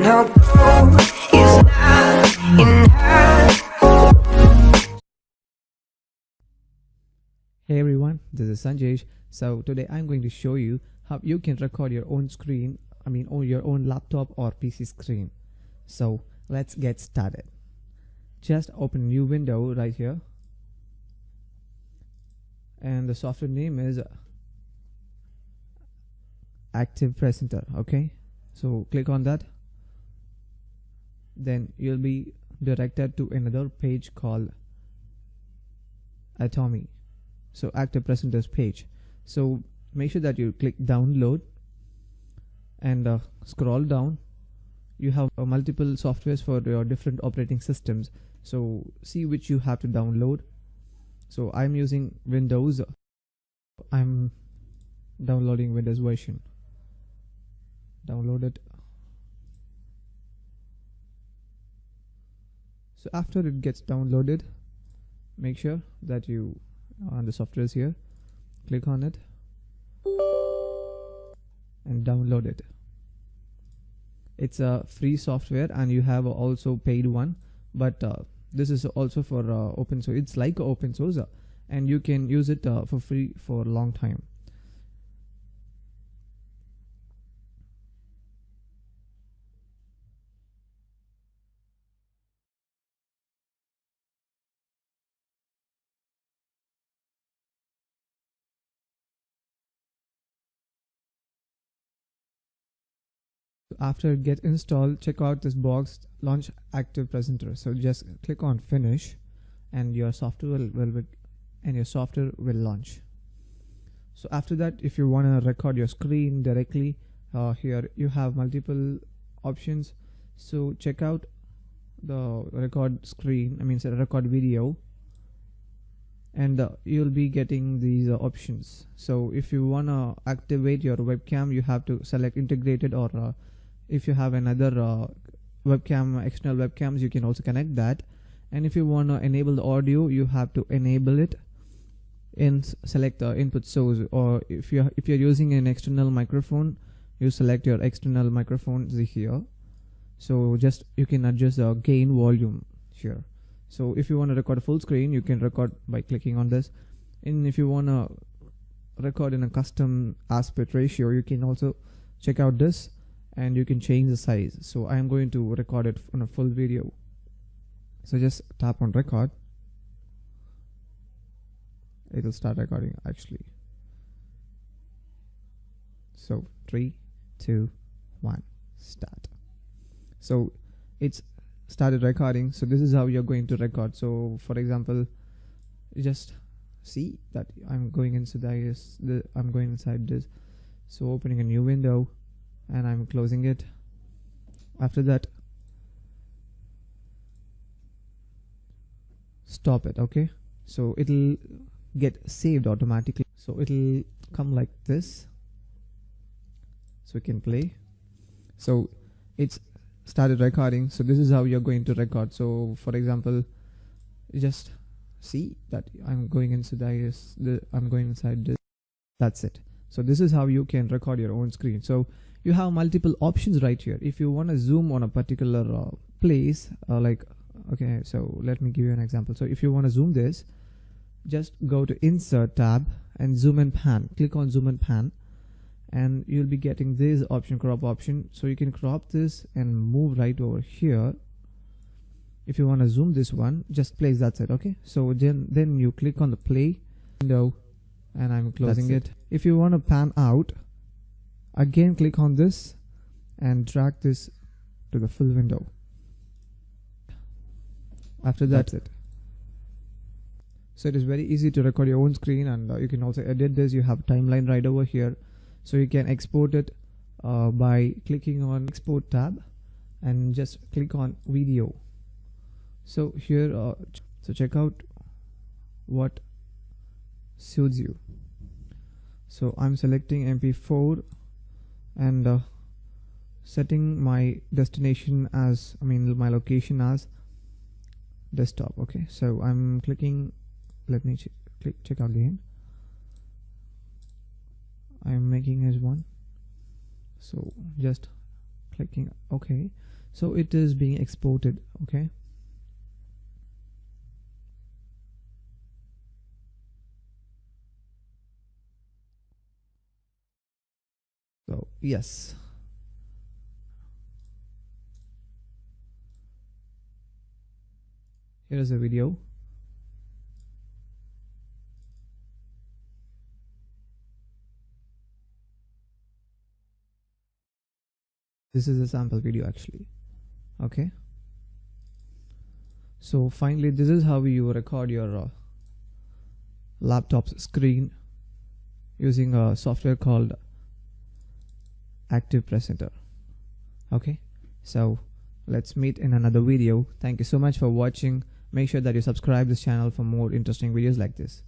her goal is not in her. Hey everyone, this is Sanjesh. So today I'm going to show you how you can record your own screen, or your own laptop or PC screen. So let's get started. Just open a new window right here, and the software name is Active Presenter. Okay, so click on that. Then you'll be directed to another page called Atomy. So Active Presenters page. So make sure that you click download and scroll down. You have multiple softwares for your different operating systems, so see which you have to download. So I'm using Windows. I'm downloading Windows version. Download it. So after it gets downloaded, make sure that you the software is here. Click on it and download it. It's a free software, and you have also paid one, but this is also for open source. It's like open source, and you can use it for free for a long time. After it gets installed, check out this box, launch Active Presenter. So just click on finish, and your software will launch. So after that, if you want to record your screen directly, here you have multiple options. So check out the record screen, record video, and you'll be getting these options. So if you want to activate your webcam, you have to select integrated, or if you have another webcam, external webcams, you can also connect that. And if you want to enable the audio, you have to enable it and select the input source. Or if you're using an external microphone, you select your external microphone here. So just you can adjust the gain volume here. So if you want to record a full screen, you can record by clicking on this. And if you want to record in a custom aspect ratio, you can also check out this, and you can change the size. So I am going to record it on a full video. So just tap on record. It will start recording actually. So 3, 2, 1, start. So it's started recording. So this is how you're going to record. So for example, you just see that I'm going inside this. So opening a new window, and I'm closing it. After that, stop it. Okay, so it'll get saved automatically. So it'll come like this, so you can play. So it's started recording. So this is how you're going to record. So for example, you just see that I'm going inside this. That's it. So this is how you can record your own screen. So you have multiple options right here. If you want to zoom on a particular place, okay, so let me give you an example. So if you want to zoom this, just go to Insert tab and Zoom and Pan. Click on Zoom and Pan, and you'll be getting this option, crop option. So you can crop this and move right over here. If you want to zoom this one, just place. That's it. Okay, so then you click on the play window, and I'm closing it. If you want to pan out, again click on this and drag this to the full window. After that, that's it. So it is very easy to record your own screen, and you can also edit this. You have timeline right over here, so you can export it by clicking on Export tab and just click on Video. So here, so check out what suits you. So I'm selecting MP4 and setting my destination as, my location as desktop. Okay, so I'm clicking, let me check out again. I'm making as one, so just clicking OK. So it is being exported. Okay, so yes, here is a video. This is a sample video actually. Okay, so finally this is how you record your laptop's screen using a software called Active Presenter. Okay, so let's meet in another video. Thank you so much for watching. Make sure that you subscribe this channel for more interesting videos like this.